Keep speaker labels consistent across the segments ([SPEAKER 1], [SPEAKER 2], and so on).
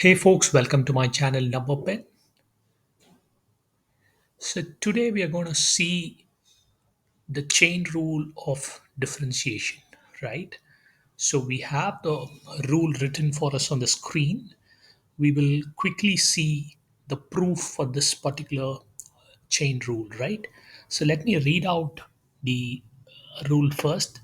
[SPEAKER 1] Hey folks, welcome to my channel Number Pen. So today we are going to see the chain rule of differentiation, right? So we have the rule written for us on the screen. We will quickly see the proof for this particular chain rule, right? So let me read out the rule first.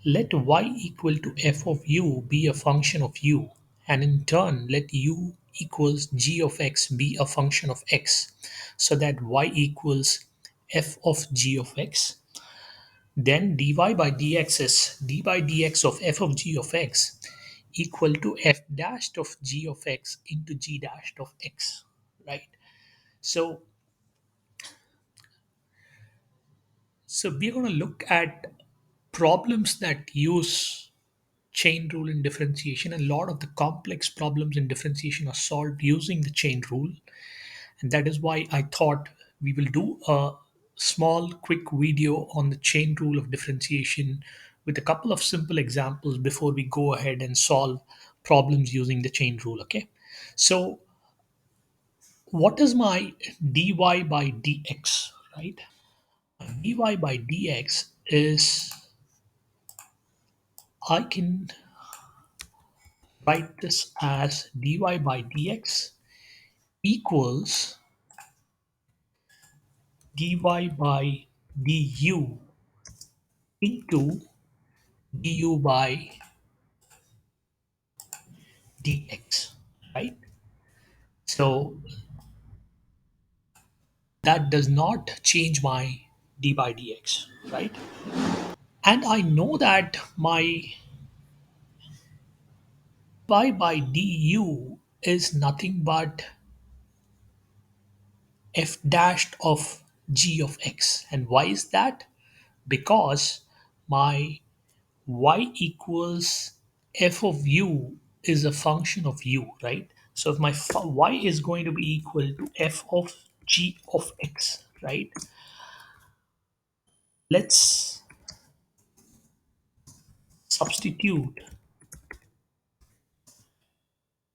[SPEAKER 1] Let y equal to f of u be a function of u, and in turn let u equals g of x be a function of x, so that y equals f of g of x. Then dy by dx is d by dx of f of g of x equal to f dashed of g of x into g dashed of x, right? So, so we're going to look at problems that use chain rule in differentiation. A lot of the complex problems in differentiation are solved using the chain rule, and that is why I thought we will do a small quick video on the chain rule of differentiation with a couple of simple examples before we go ahead and solve problems using the chain rule. Okay, so what is my dy by dx, right? Dy by dx is, I can write this as dy by dx equals dy by du into du by dx, right? So that does not change my d by dx, right? And I know that my pi by du is nothing but f dashed of g of x. And why is that? Because my y equals f of u is a function of u, right? So if my y is going to be equal to f of g of x, right? Let's substitute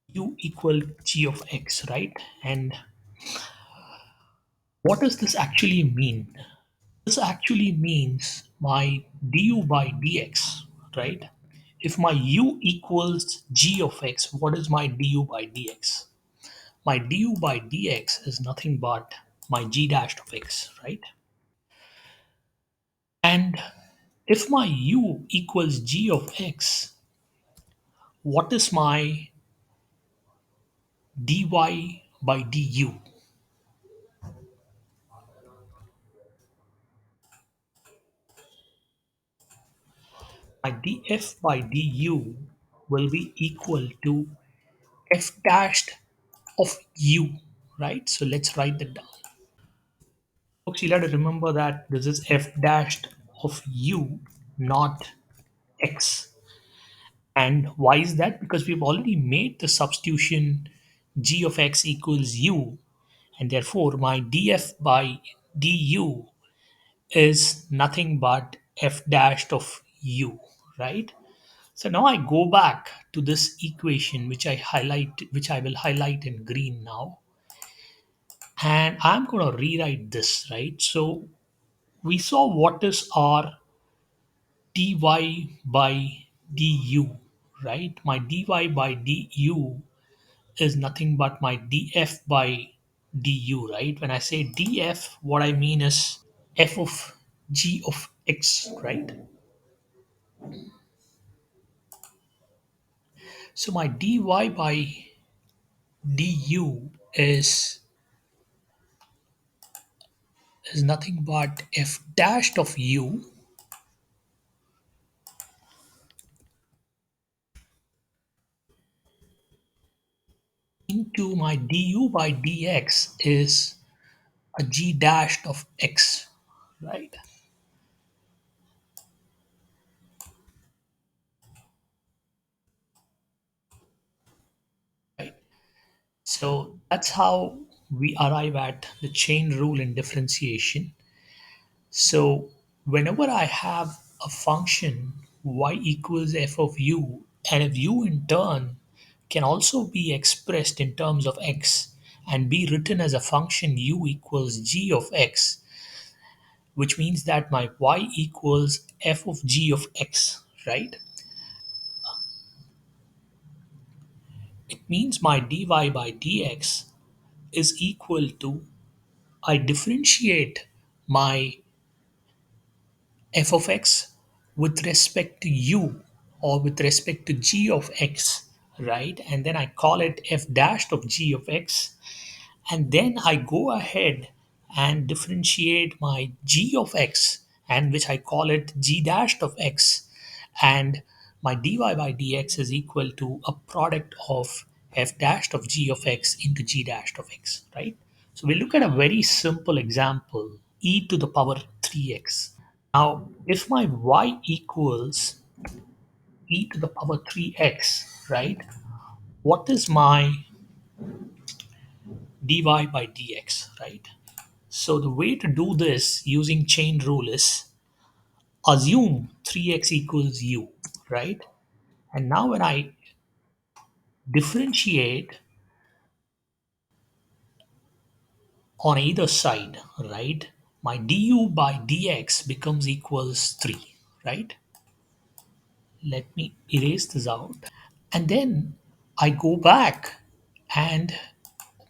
[SPEAKER 1] u equal g of x, right? And what does this actually mean? This actually means my du by dx, right? If my u equals g of x, what is my du by dx? My du by dx is nothing but my g dashed of x, right? And if my u equals g of x, what is my dy by du? My df by du will be equal to f dashed of u, right? So let's write that down. Folks, you have to remember that this is f dashed of u, not x. And why is that? Because we've already made the substitution g of x equals u, and therefore my df by du is nothing but f dashed of u, right? So now I go back to this equation which I will highlight in green now, and I'm going to rewrite this, right? So we saw what is our dy by du, right? My dy by du is nothing but my df by du, right? When I say df, what I mean is f of g of x, right? So my dy by du is nothing but f dashed of u into my du by dx is a g dashed of x, right? Right. So that's how we arrive at the chain rule in differentiation. So whenever I have a function y equals f of u, and if u in turn can also be expressed in terms of x and be written as a function u equals g of x, which means that my y equals f of g of x, right? It means my dy by dx is equal to, I differentiate my f of x with respect to u or with respect to g of x, right? And then I call it f dash of g of x. And then I go ahead and differentiate my g of x, and which I call it g dash of x. And my dy by dx is equal to a product of f dash of g of x into g dash of x, right? So we look at a very simple example, e to the power 3x. Now, if my y equals e to the power 3x, right, what is my dy by dx, right? So the way to do this using chain rule is assume 3x equals u, right? And now when I differentiate on either side, right, my du by dx becomes equals 3, right? Let me erase this out. And then I go back and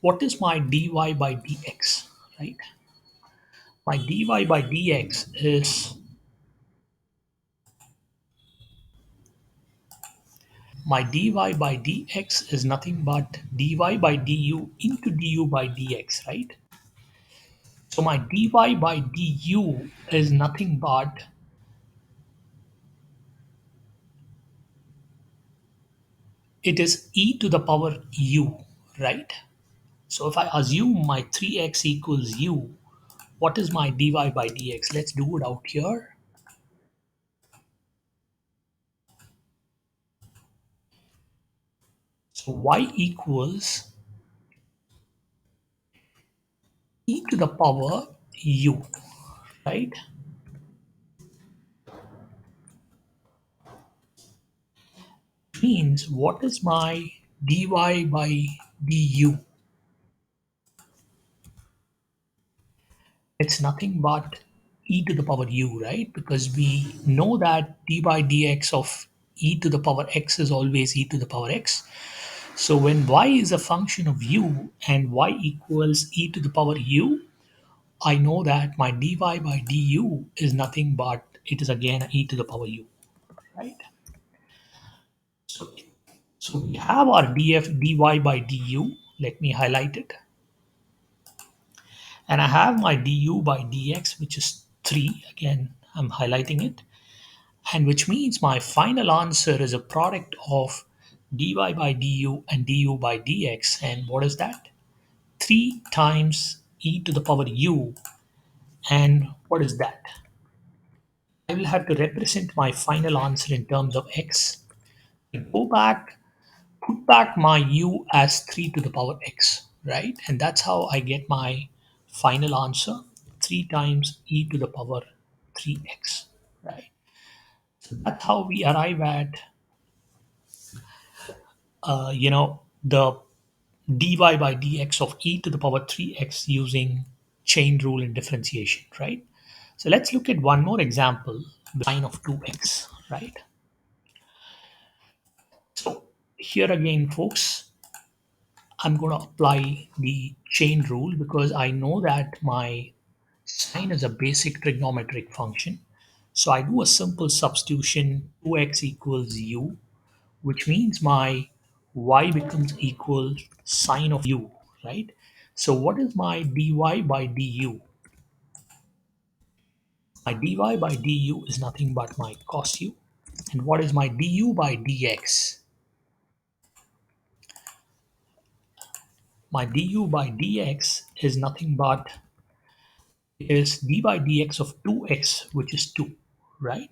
[SPEAKER 1] what is my dy by dx, right? My dy by dx is my dy by dx is nothing but dy by du into du by dx, right? So my dy by du is nothing but it is e to the power u, right? So if I assume my 3x equals u, what is my dy by dx? Let's do it out here. So y equals e to the power u, right? Means what is my dy by du? It's nothing but e to the power u, right? Because we know that d by dx of e to the power x is always e to the power x. So when y is a function of u and y equals e to the power u, I know that my dy by du is nothing but it is again e to the power u, right? So, so we have our dy by du. Let me highlight it. And I have my du by dx, which is 3. Again, I'm highlighting it. And which means my final answer is a product of dy by du and du by dx. And what is that? 3 times e to the power u. And what is that? I will have to represent my final answer in terms of x. I go back, put back my u as 3 to the power x, right? And that's how I get my final answer, 3 times e to the power 3x, right? So that's how we arrive at, the dy by dx of e to the power 3x using chain rule and differentiation, right? So let's look at one more example, the sine of 2x, right? So here again, folks, I'm going to apply the chain rule because I know that my sine is a basic trigonometric function. So I do a simple substitution, 2x equals u, which means my y becomes equal sine of u, right? So what is my dy by du? My dy by du is nothing but my cos u. And what is my du by dx? My du by dx is nothing but is d by dx of 2x, which is 2, right?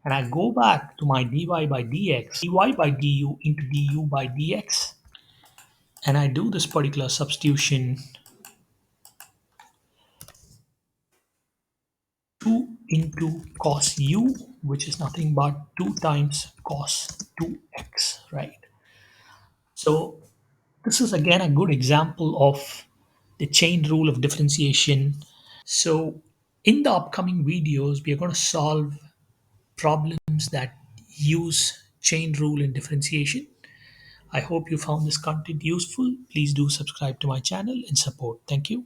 [SPEAKER 1] And I go back to my dy by dx, dy by du into du by dx, and I do this particular substitution, 2 into cos u, which is nothing but 2 times cos 2x, right? So this is again a good example of the chain rule of differentiation. So in the upcoming videos, we are going to solve problems that use chain rule in differentiation. I hope you found this content useful. Please do subscribe to my channel and support. Thank you.